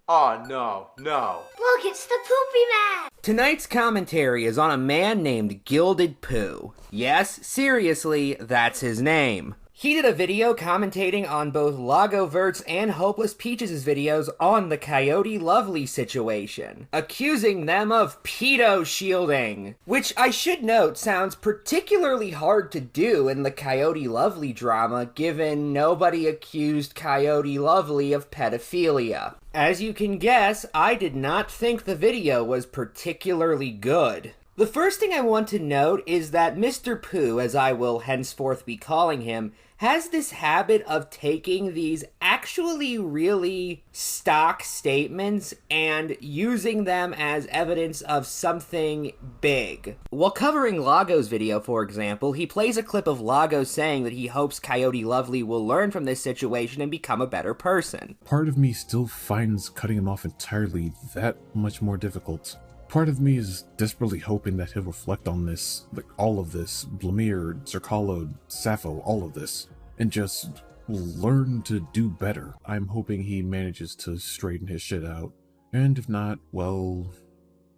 Oh no, no. Look, it's the Poopy Man! Tonight's commentary is on a man named Gilded Poo. Yes, seriously, that's his name. He did a video commentating on both Lagovert's and Hopeless Peaches' videos on the Coyote Lovely situation, accusing them of pedo shielding, which I should note sounds particularly hard to do in the Coyote Lovely drama, given nobody accused Coyote Lovely of pedophilia. As you can guess, I did not think the video was particularly good. The first thing I want to note is that Mr. Pooh, as I will henceforth be calling him, has this habit of taking these actually really stock statements and using them as evidence of something big. While covering Lago's video, for example, he plays a clip of Lago saying that he hopes Coyote Lovely will learn from this situation and become a better person. Part of me still finds cutting him off entirely that much more difficult. Part of me is desperately hoping that he'll reflect on this, like all of this, Blamir, Zerkalo, Sappho, all of this, and just learn to do better. I'm hoping he manages to straighten his shit out. And if not, well,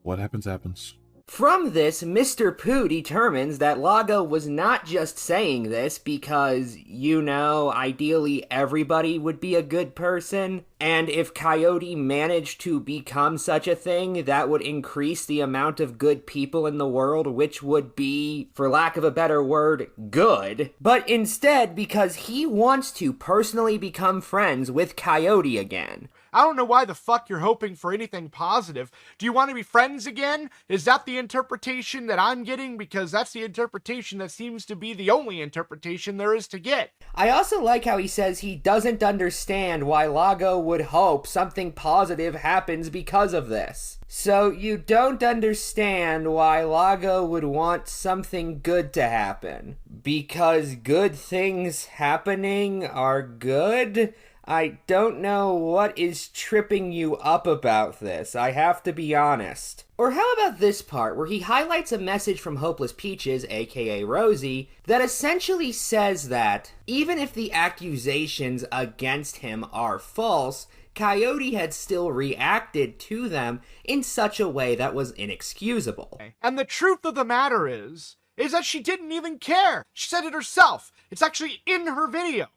what happens happens. From this, Mr. Pooh determines that Lago was not just saying this because, you know, ideally everybody would be a good person, and if Coyote managed to become such a thing, that would increase the amount of good people in the world, which would be, for lack of a better word, good. But instead, because he wants to personally become friends with Coyote again. I don't know why the fuck you're hoping for anything positive. Do you want to be friends again? Is that the interpretation that I'm getting? Because that's the interpretation that seems to be the only interpretation there is to get. I also like how he says he doesn't understand why Lago would hope something positive happens because of this. So you don't understand why Lago would want something good to happen. Because good things happening are good? I don't know what is tripping you up about this, I have to be honest. Or how about this part, where he highlights a message from Hopeless Peaches, aka Rosie, that essentially says that, even if the accusations against him are false, Coyote had still reacted to them in such a way that was inexcusable. And the truth of the matter is that she didn't even care. She said it herself. It's actually in her video.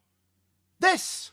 This.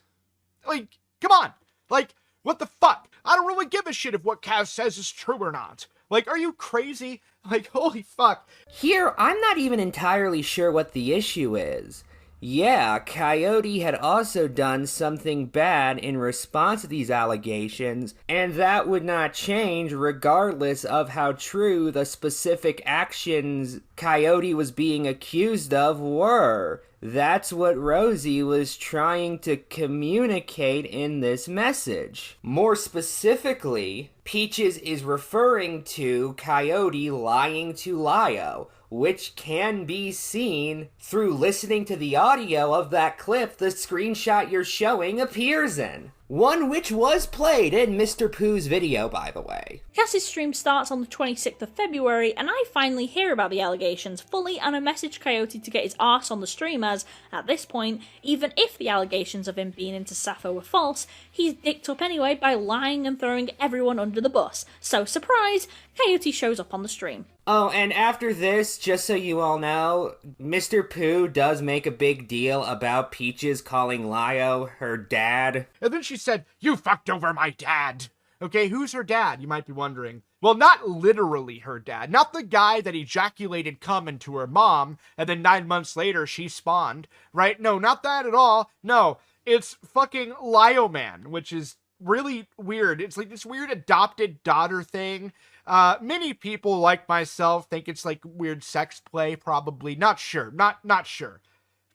Like, come on. Like, what the fuck? I don't really give a shit if what Kaz says is true or not. Like, are you crazy? Like, holy fuck. Here, I'm not even entirely sure what the issue is. Yeah, Coyote had also done something bad in response to these allegations, and that would not change regardless of how true the specific actions Coyote was being accused of were. That's what Rosie was trying to communicate in this message. More specifically, Peaches is referring to Coyote lying to Lio, which can be seen through listening to the audio of that clip the screenshot you're showing appears in. One which was played in Mr. Pooh's video, by the way. Cass's stream starts on the 26th of February, and I finally hear about the allegations fully, and I message Coyote to get his arse on the stream as, at this point, even if the allegations of him being into Sappho were false, he's dicked up anyway by lying and throwing everyone under the bus. So, surprise, Coyote shows up on the stream. Oh, and after this, just so you all know, Mr. Pooh does make a big deal about Peaches calling Lio her dad. And then she said, "You fucked over my dad." Okay, who's her dad, you might be wondering. Well, not literally her dad. Not the guy that ejaculated cum into her mom, and then 9 months later she spawned, right? No, not that at all. No, it's fucking Lio Man, which is really weird. It's like this weird adopted daughter thing. Many people like myself think it's like weird sex play, probably. Not sure. Not sure.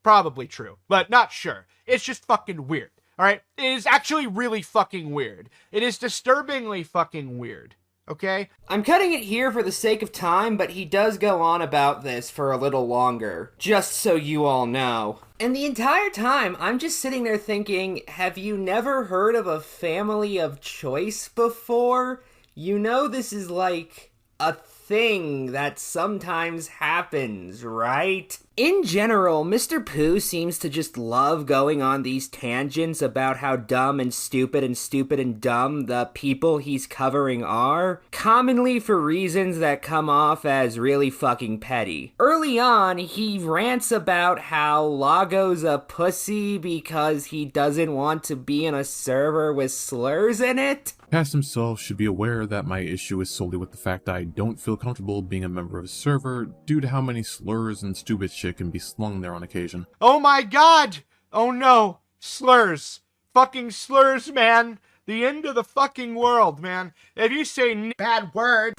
Probably true, but not sure. It's just fucking weird. Alright? It is actually really fucking weird. It is disturbingly fucking weird. Okay? I'm cutting it here for the sake of time, but he does go on about this for a little longer, just so you all know. And the entire time, I'm just sitting there thinking, have you never heard of a family of choice before? You know this is like a thing that sometimes happens, right? In general, Mr. Pooh seems to just love going on these tangents about how dumb and stupid and dumb the people he's covering are, commonly for reasons that come off as really fucking petty. Early on, he rants about how Lago's a pussy because he doesn't want to be in a server with slurs in it. Cass himself should be aware that my issue is solely with the fact that I don't feel comfortable being a member of a server due to how many slurs and stupid shit can be slung there on occasion. Oh my god! Oh no! Slurs. Fucking slurs, man! The end of the fucking world, man. If you say bad word,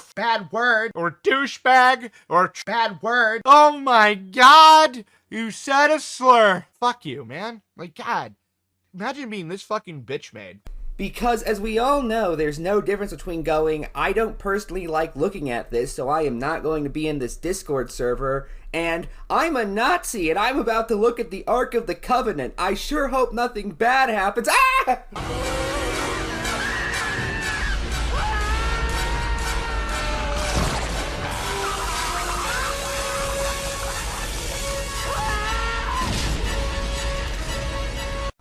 or douchebag, or bad word, oh my god! You said a slur! Fuck you, man. Like, god. Imagine being this fucking bitch made. Because, as we all know, there's no difference between going, I don't personally like looking at this, so I am not going to be in this Discord server, and I'm a Nazi, and I'm about to look at the Ark of the Covenant. I sure hope nothing bad happens. Ah!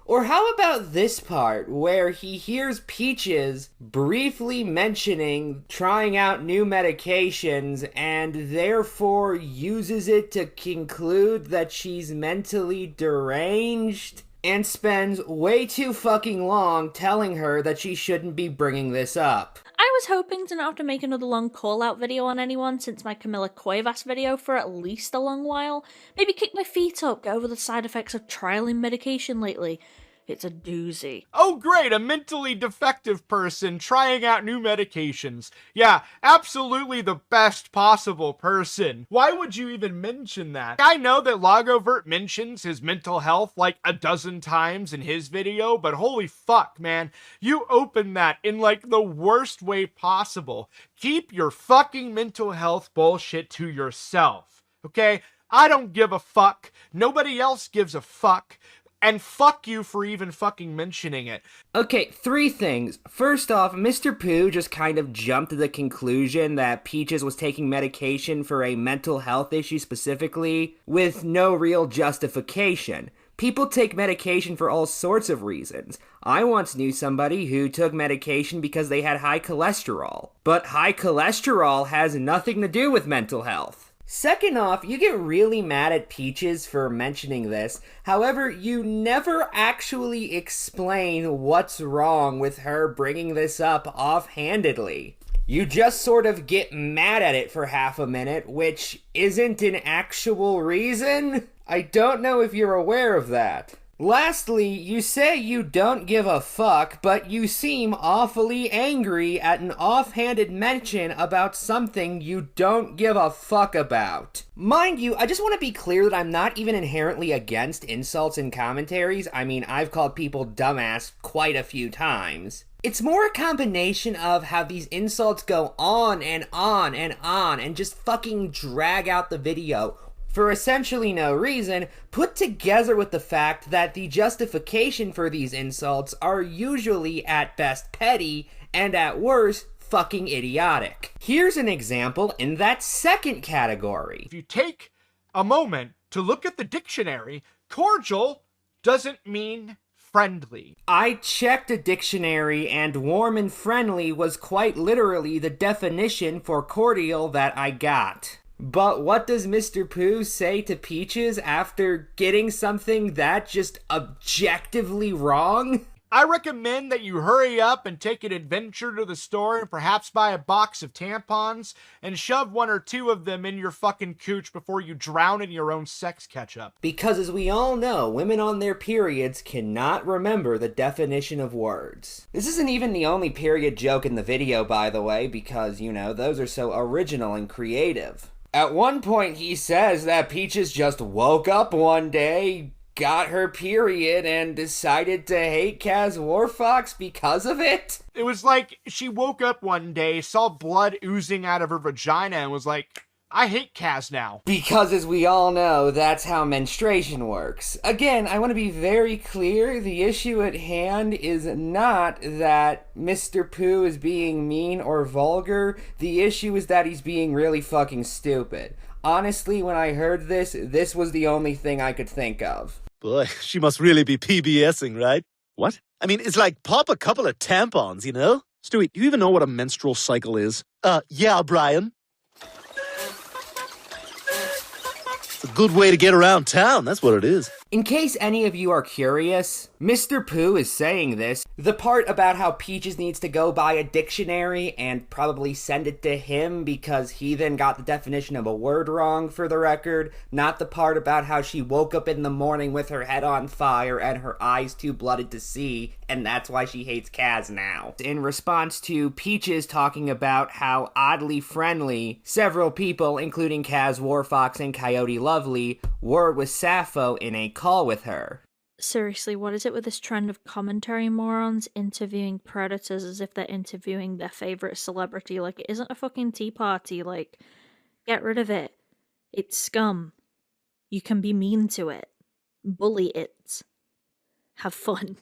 Or how about this part, where he hears Peaches briefly mentioning trying out new medications and therefore uses it to conclude that she's mentally deranged, and spends way too fucking long telling her that she shouldn't be bringing this up. I was hoping to not have to make another long call-out video on anyone since my Camilla Cuevas video for at least a long while. Maybe kick my feet up, go over the side effects of trialing medication lately. It's a doozy. Oh great, a mentally defective person trying out new medications. Yeah, absolutely the best possible person. Why would you even mention that? I know that Lagovert mentions his mental health like a dozen times in his video, but holy fuck, man. You open that in like the worst way possible. Keep your fucking mental health bullshit to yourself, okay? I don't give a fuck. Nobody else gives a fuck. And fuck you for even fucking mentioning it. Okay, 3 things. First off, Mr. Pooh just kind of jumped to the conclusion that Peaches was taking medication for a mental health issue specifically, with no real justification. People take medication for all sorts of reasons. I once knew somebody who took medication because they had high cholesterol. But high cholesterol has nothing to do with mental health. Second off, you get really mad at Peaches for mentioning this. However, you never actually explain what's wrong with her bringing this up offhandedly. You just sort of get mad at it for half a minute, which isn't an actual reason. I don't know if you're aware of that. Lastly, you say you don't give a fuck, but you seem awfully angry at an offhanded mention about something you don't give a fuck about. Mind you, I just want to be clear that I'm not even inherently against insults in commentaries. I mean, I've called people dumbass quite a few times. It's more a combination of how these insults go on and on and on and just fucking drag out the video for essentially no reason, put together with the fact that the justification for these insults are usually at best petty and at worst fucking idiotic. Here's an example in that second category. If you take a moment to look at the dictionary, cordial doesn't mean friendly. I checked a dictionary and warm and friendly was quite literally the definition for cordial that I got. But what does Mr. Pooh say to Peaches after getting something that just objectively wrong? I recommend that you hurry up and take an adventure to the store and perhaps buy a box of tampons and shove 1 or 2 of them in your fucking cooch before you drown in your own sex ketchup. Because as we all know, women on their periods cannot remember the definition of words. This isn't even the only period joke in the video, by the way, because, you know, those are so original and creative. At one point, he says that Peaches just woke up one day, got her period, and decided to hate Kaz Warfox because of it? It was like she woke up one day, saw blood oozing out of her vagina, and was like, I hate Kaz now. Because as we all know, that's how menstruation works. Again, I want to be very clear, the issue at hand is not that Mr. Pooh is being mean or vulgar, the issue is that he's being really fucking stupid. Honestly, when I heard this was the only thing I could think of. Boy, she must really be PBSing, right? What? I mean, it's like pop a couple of tampons, you know? Stewie, do you even know what a menstrual cycle is? Yeah, Brian. It's a good way to get around town, that's what it is. In case any of you are curious, Mr. Pooh is saying this. The part about how Peaches needs to go buy a dictionary and probably send it to him because he then got the definition of a word wrong, for the record. Not the part about how she woke up in the morning with her head on fire and her eyes too blooded to see, and that's why she hates Kaz now. In response to Peaches talking about how oddly friendly several people, including Kaz Warfox and Coyote Lovely, were with Sappho in a call with her. Seriously, what is it with this trend of commentary morons interviewing predators as if they're interviewing their favorite celebrity? Like, it isn't a fucking tea party. Like, get rid of it. It's scum. You can be mean to it. Bully it. Have fun.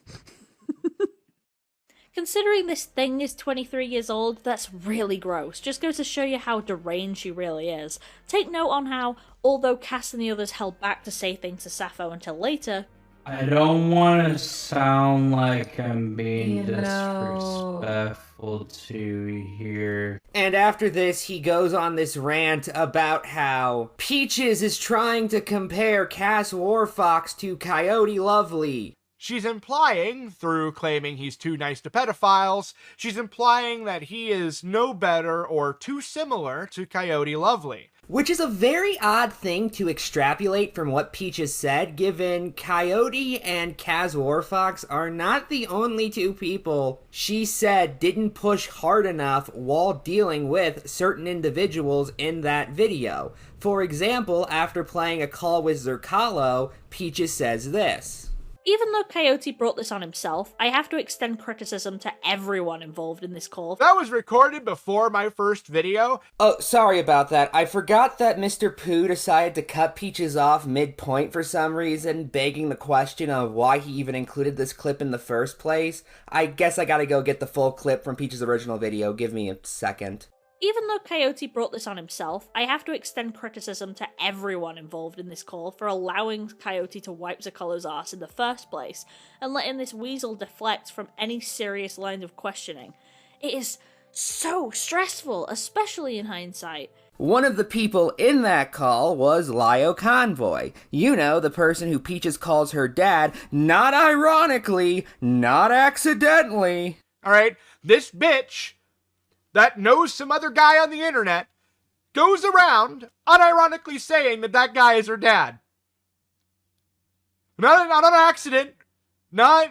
Considering this thing is 23 years old, that's really gross. Just goes to show you how deranged she really is. Take note on how, although Cass and the others held back to say things to Sappho until later, I don't want to sound like I'm being disrespectful to you here. And after this, he goes on this rant about how Peaches is trying to compare Cass Warfox to Coyote Lovely. She's implying, through claiming he's too nice to pedophiles, she's implying that he is no better or too similar to Coyote Lovely. Which is a very odd thing to extrapolate from what Peaches said, given Coyote and Kaz Warfox are not the only two people she said didn't push hard enough while dealing with certain individuals in that video. For example, after playing a call with Zerkalo, Peaches says this. even though Coyote brought this on himself, I have to extend criticism to everyone involved in this call. That was recorded before my first video. Oh, sorry about that. I forgot that Mr. Pooh decided to cut Peaches off midpoint for some reason, begging the question of why he even included this clip in the first place. I guess I gotta go get the full clip from Peaches' original video. Give me a second. Even though Coyote brought this on himself, I have to extend criticism to everyone involved in this call for allowing Coyote to wipe Zerkalo's ass in the first place, and letting this weasel deflect from any serious line of questioning. It is so stressful, especially in hindsight. One of the people in that call was Lio Convoy. You know, the person who Peaches calls her dad, not ironically, not accidentally. Alright, this bitch that knows some other guy on the internet goes around unironically saying that that guy is her dad. Not on accident, not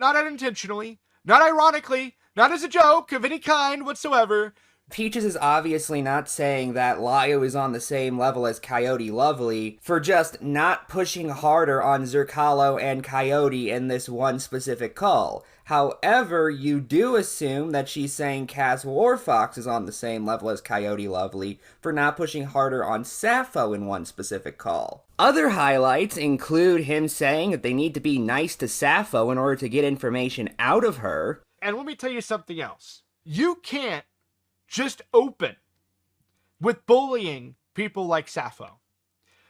unintentionally, not ironically, not as a joke of any kind whatsoever. Peaches is obviously not saying that Lio is on the same level as Coyote Lovely for just not pushing harder on Zerkalo and Coyote in this one specific call. However, you do assume that she's saying Kaz Warfox is on the same level as Coyote Lovely for not pushing harder on Sappho in one specific call. Other highlights include him saying that they need to be nice to Sappho in order to get information out of her. And let me tell you something else. You can't just open with bullying people like Sappho.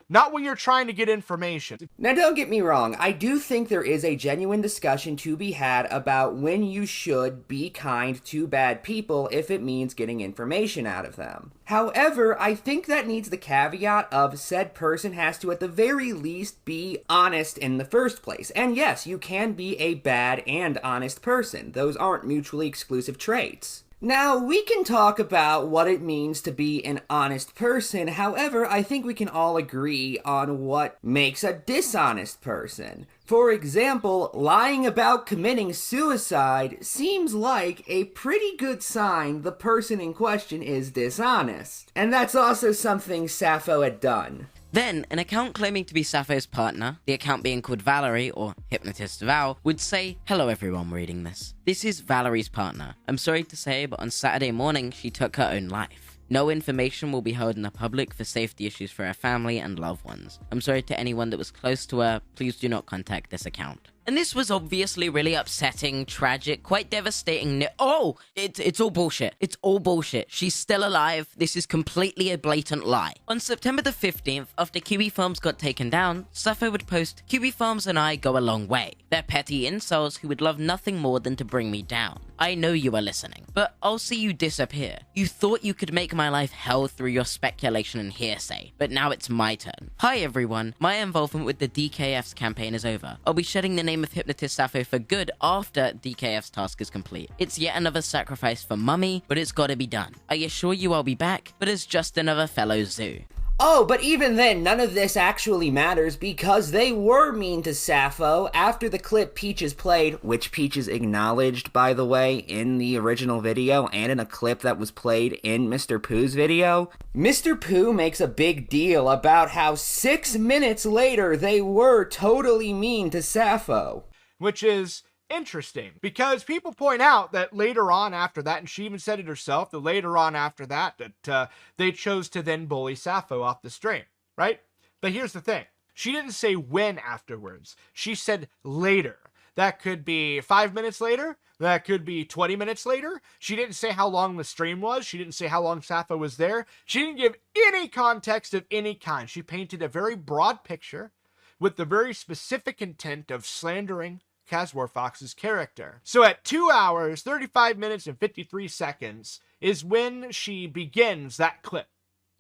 Not when you're trying to get information. Now don't get me wrong, I do think there is a genuine discussion to be had about when you should be kind to bad people if it means getting information out of them. However, I think that needs the caveat of said person has to at the very least be honest in the first place. And yes, you can be a bad and honest person. Those aren't mutually exclusive traits. Now, we can talk about what it means to be an honest person. However, I think we can all agree on what makes a dishonest person. For example, lying about committing suicide seems like a pretty good sign the person in question is dishonest. And that's also something Sappho had done. Then, an account claiming to be Sappho's partner, the account being called Valerie, or Hypnotist Val, would say, "Hello everyone reading this. This is Valerie's partner. I'm sorry to say, but on Saturday morning, she took her own life. No information will be held in the public for safety issues for her family and loved ones. I'm sorry to anyone that was close to her. Please do not contact this account." And this was obviously really upsetting, tragic, quite devastating. Oh, it's all bullshit. It's all bullshit. She's still alive. This is completely a blatant lie. On September the 15th, after Kiwi Farms got taken down, Sappho would post, "Kiwi Farms and I go a long way. They're petty incels who would love nothing more than to bring me down. I know you are listening, but I'll see you disappear. You thought you could make my life hell through your speculation and hearsay, but now it's my turn. Hi everyone, my involvement with the DKF's campaign is over. I'll be shedding the name of Hypnotist Sappho for good after DKF's task is complete. It's yet another sacrifice for Mummy, but it's gotta be done. I assure you I'll be back, but it's just another fellow zoo." Oh, but even then, none of this actually matters because they were mean to Sappho after the clip Peaches played, which Peaches acknowledged, by the way, in the original video and in a clip that was played in Mr. Pooh's video. Mr. Pooh makes a big deal about how 6 minutes later they were totally mean to Sappho. Which is interesting because people point out that later on after that, and she even said it herself, that later on after that they chose to then bully Sappho off the stream, right? But here's the thing. She didn't say when afterwards. She said later. That could be 5 minutes later. That could be 20 minutes later. She didn't say how long the stream was. She didn't say how long Sappho was there. She didn't give any context of any kind. She painted a very broad picture with the very specific intent of slandering Kaz Warfox's character. So at 2 hours, 35 minutes, and 53 seconds is when she begins that clip,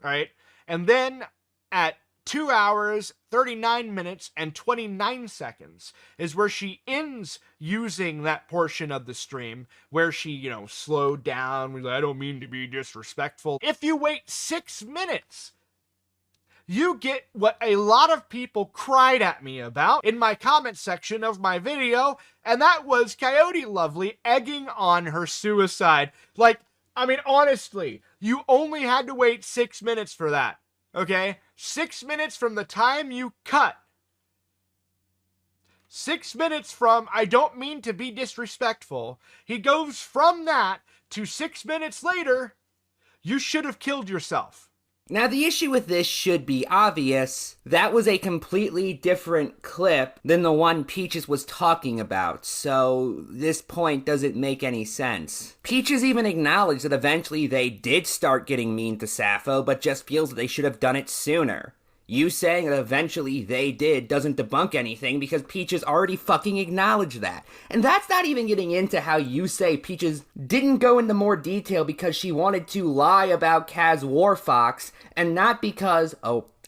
right? And then at 2 hours, 39 minutes, and 29 seconds is where she ends using that portion of the stream where she, slowed down. I don't mean to be disrespectful. If you wait 6 minutes, you get what a lot of people cried at me about in my comment section of my video, and that was Coyote Lovely egging on her suicide. Honestly, you only had to wait 6 minutes for that, okay? 6 minutes from the time you cut. 6 minutes from, I don't mean to be disrespectful. He goes from that to 6 minutes later, you should have killed yourself. Now, the issue with this should be obvious. That was a completely different clip than the one Peaches was talking about, so this point doesn't make any sense. Peaches even acknowledged that eventually they did start getting mean to Sappho, but just feels that they should have done it sooner. You saying that eventually they did doesn't debunk anything because Peaches already fucking acknowledged that. And that's not even getting into how you say Peaches didn't go into more detail because she wanted to lie about Kaz Warfox and not because,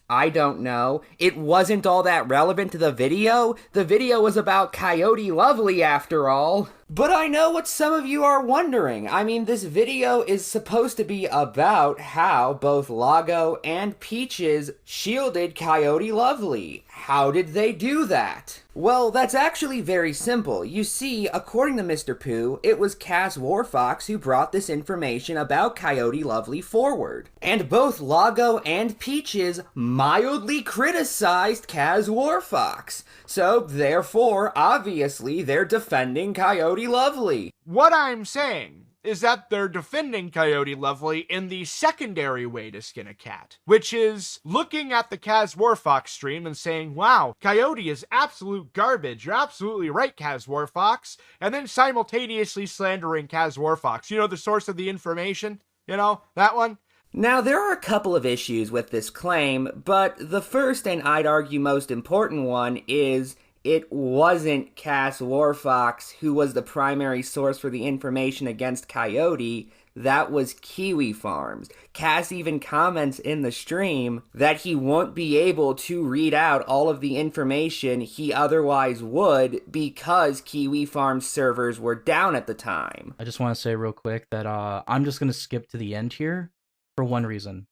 I don't know, it wasn't all that relevant to the video. The video was about Coyote Lovely after all. But I know what some of you are wondering. This video is supposed to be about how both Lago and Peaches shielded Coyote Lovely. How did they do that? Well, that's actually very simple. You see, according to Mr. Pooh, it was Kaz Warfox who brought this information about Coyote Lovely forward. And both Lago and Peaches mildly criticized Kaz Warfox. So, therefore, obviously, they're defending Coyote Lovely. What I'm saying is that they're defending Coyote Lovely in the secondary way to skin a cat, which is looking at the Kaz Warfox stream and saying, wow, Coyote is absolute garbage. You're absolutely right, Kaz Warfox. And then simultaneously slandering Kaz Warfox. The source of the information? That one? Now, there are a couple of issues with this claim, but the first and I'd argue most important one is it wasn't Kaz Warfox who was the primary source for the information against Coyote. That was Kiwi Farms. Kaz even comments in the stream that he won't be able to read out all of the information he otherwise would because Kiwi Farms servers were down at the time. I just want to say real quick that I'm just going to skip to the end here for one reason.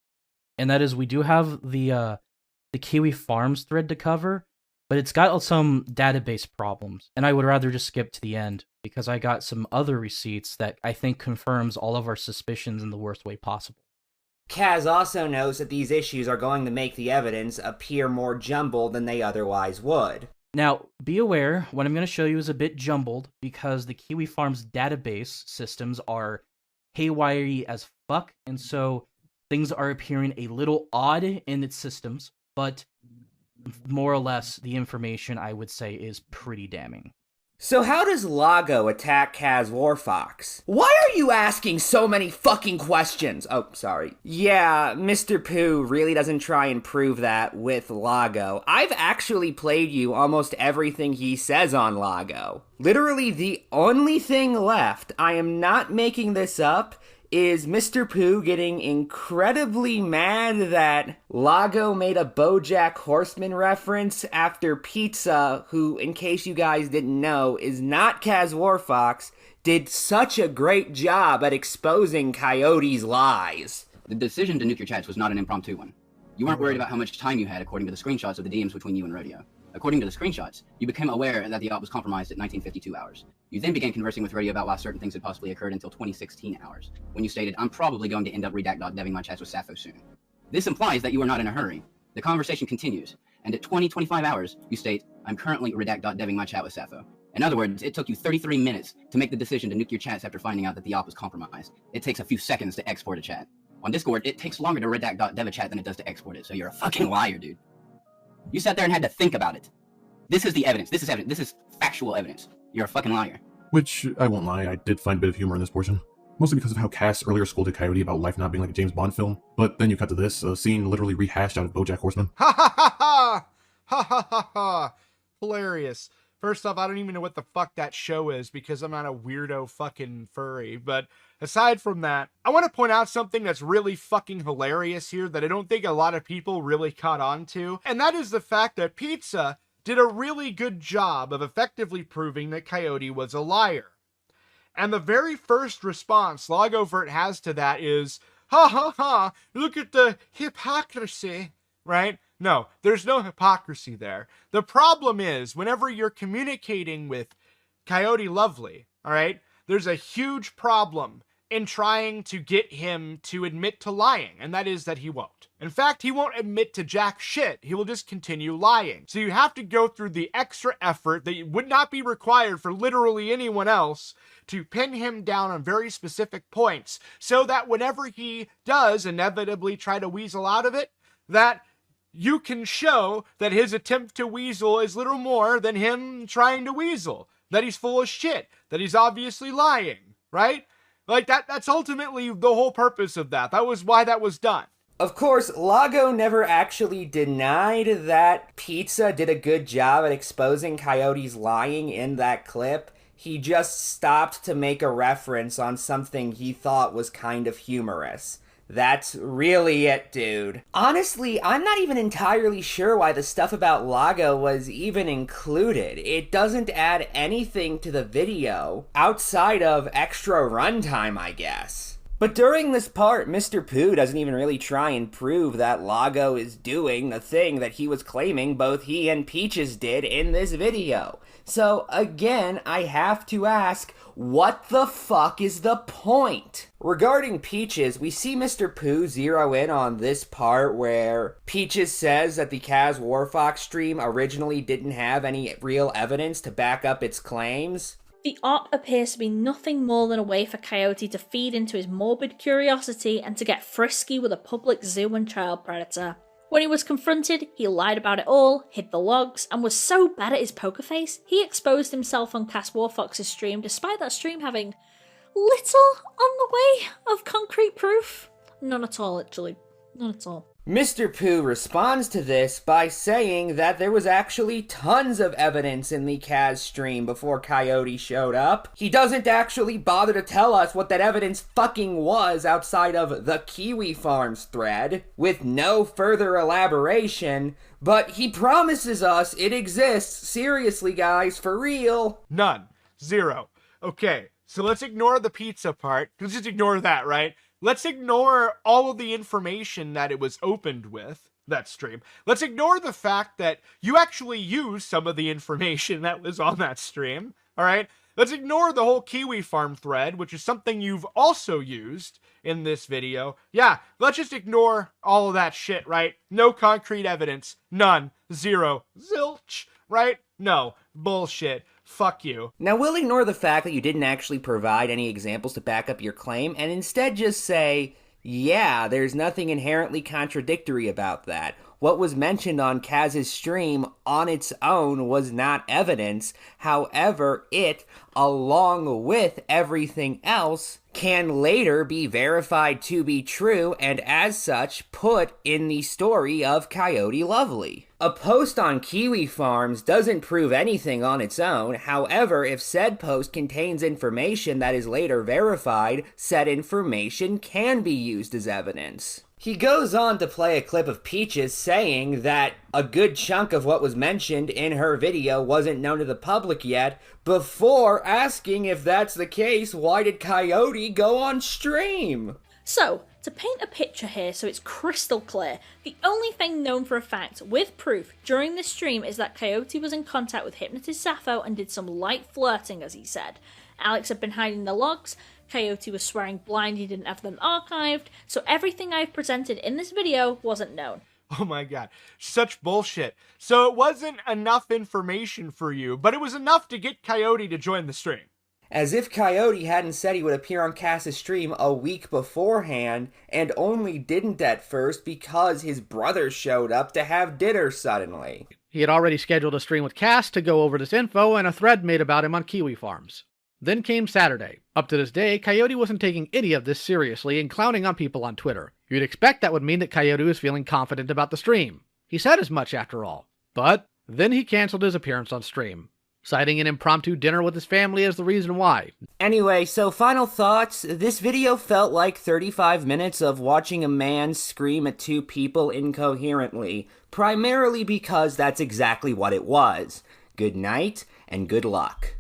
And that is we do have the Kiwi Farms thread to cover, but it's got some database problems, and I would rather just skip to the end because I got some other receipts that I think confirms all of our suspicions in the worst way possible. Kaz also knows that these issues are going to make the evidence appear more jumbled than they otherwise would. Now, be aware, what I'm going to show you is a bit jumbled because the Kiwi Farms database systems are haywire as fuck, and so things are appearing a little odd in its systems, but more or less, the information I would say is pretty damning. So how does Lago attack Kaz Warfox? Why are you asking so many fucking questions? Oh, sorry. Yeah, Mr. Pooh really doesn't try and prove that with Lago. I've actually played you almost everything he says on Lago. Literally the only thing left, I am not making this up, is Mr. Pooh getting incredibly mad that Lago made a BoJack Horseman reference after Pizza, who, in case you guys didn't know, is not Kaz Warfox, did such a great job at exposing Coyote's lies. The decision to nuke your chats was not an impromptu one. You weren't worried about how much time you had according to the screenshots of the DMs between you and Rodeo. According to the screenshots, you became aware that the op was compromised at 1952 hours. You then began conversing with Radio about why certain things had possibly occurred until 2016 hours, when you stated, "I'm probably going to end up redact.deving my chats with Sappho soon." This implies that you are not in a hurry. The conversation continues, and at 20:25 hours, you state, "I'm currently redact.deving my chat with Sappho." In other words, it took you 33 minutes to make the decision to nuke your chats after finding out that the op was compromised. It takes a few seconds to export a chat. On Discord, it takes longer to redact.dev a chat than it does to export it, so you're a fucking liar, dude. You sat there and had to think about it. This is the evidence. This is evidence. This is factual evidence. You're a fucking liar. Which, I won't lie, I did find a bit of humor in this portion. Mostly because of how Cass earlier scolded Coyote about life not being like a James Bond film. But then you cut to this, a scene literally rehashed out of BoJack Horseman. Ha ha ha ha! Ha ha ha ha! Hilarious. First off, I don't even know what the fuck that show is because I'm not a weirdo fucking furry. But aside from that, I want to point out something that's really fucking hilarious here that I don't think a lot of people really caught on to. And that is the fact that Pizza did a really good job of effectively proving that Coyote was a liar. And the very first response Logovert has to that is, ha ha ha, look at the hypocrisy, right? No, there's no hypocrisy there. The problem is, whenever you're communicating with Coyote Lovely, all right, there's a huge problem in trying to get him to admit to lying, and that is that he won't. In fact, he won't admit to jack shit. He will just continue lying. So you have to go through the extra effort that would not be required for literally anyone else to pin him down on very specific points so that whenever he does inevitably try to weasel out of it, that you can show that his attempt to weasel is little more than him trying to weasel, that he's full of shit, that he's obviously lying, right? Like, that's ultimately the whole purpose of that. That was why that was done. Of course, Lago never actually denied that Pizza did a good job at exposing Coyote's lying in that clip. He just stopped to make a reference on something he thought was kind of humorous. That's really it, dude. Honestly, I'm not even entirely sure why the stuff about Lago was even included. It doesn't add anything to the video, outside of extra runtime, I guess. But during this part, Mr. Pooh doesn't even really try and prove that Lago is doing the thing that he was claiming both he and Peaches did in this video. So again, I have to ask, what the fuck is the point? Regarding Peaches, we see Mr. Pooh zero in on this part where Peaches says that the Kaz Warfox stream originally didn't have any real evidence to back up its claims. The op appears to be nothing more than a way for Coyote to feed into his morbid curiosity and to get frisky with a public zoo and child predator. When he was confronted, he lied about it all, hid the logs, and was so bad at his poker face, he exposed himself on Kaz Warfox's stream despite that stream having little on the way of concrete proof. None at all, actually. None at all. Mr. Pooh responds to this by saying that there was actually tons of evidence in the Kaz stream before Coyote showed up. He doesn't actually bother to tell us what that evidence fucking was outside of the Kiwi Farms thread, with no further elaboration, but he promises us it exists. Seriously, guys, for real. None. Zero. Okay, so let's ignore the pizza part. Let's just ignore that, right? Let's ignore all of the information that it was opened with, that stream. Let's ignore the fact that you actually used some of the information that was on that stream, alright? Let's ignore the whole Kiwi Farm thread, which is something you've also used in this video. Yeah, let's just ignore all of that shit, right? No concrete evidence. None. Zero. Zilch, right? No. Bullshit. Fuck you. Now, we'll ignore the fact that you didn't actually provide any examples to back up your claim, and instead just say, yeah, there's nothing inherently contradictory about that. What was mentioned on Kaz's stream on its own was not evidence. However, it, along with everything else, can later be verified to be true and as such put in the story of Coyote Lovely. A post on Kiwi Farms doesn't prove anything on its own. However, if said post contains information that is later verified, said information can be used as evidence. He goes on to play a clip of Peaches saying that a good chunk of what was mentioned in her video wasn't known to the public yet, before asking if that's the case, why did Coyote go on stream? So, to paint a picture here so it's crystal clear, the only thing known for a fact with proof during this stream is that Coyote was in contact with Hypnotist Sappho and did some light flirting, as he said. Alex had been hiding the logs, Coyote was swearing blind he didn't have them archived, so everything I've presented in this video wasn't known. Oh my god, such bullshit. So it wasn't enough information for you, but it was enough to get Coyote to join the stream. As if Coyote hadn't said he would appear on Cass's stream a week beforehand, and only didn't at first because his brother showed up to have dinner suddenly. He had already scheduled a stream with Cass to go over this info and a thread made about him on Kiwi Farms. Then came Saturday. Up to this day, Coyote wasn't taking any of this seriously and clowning on people on Twitter. You'd expect that would mean that Coyote was feeling confident about the stream. He said as much after all. But then he canceled his appearance on stream, citing an impromptu dinner with his family as the reason why. Anyway, so final thoughts. This video felt like 35 minutes of watching a man scream at two people incoherently, primarily because that's exactly what it was. Good night, and good luck.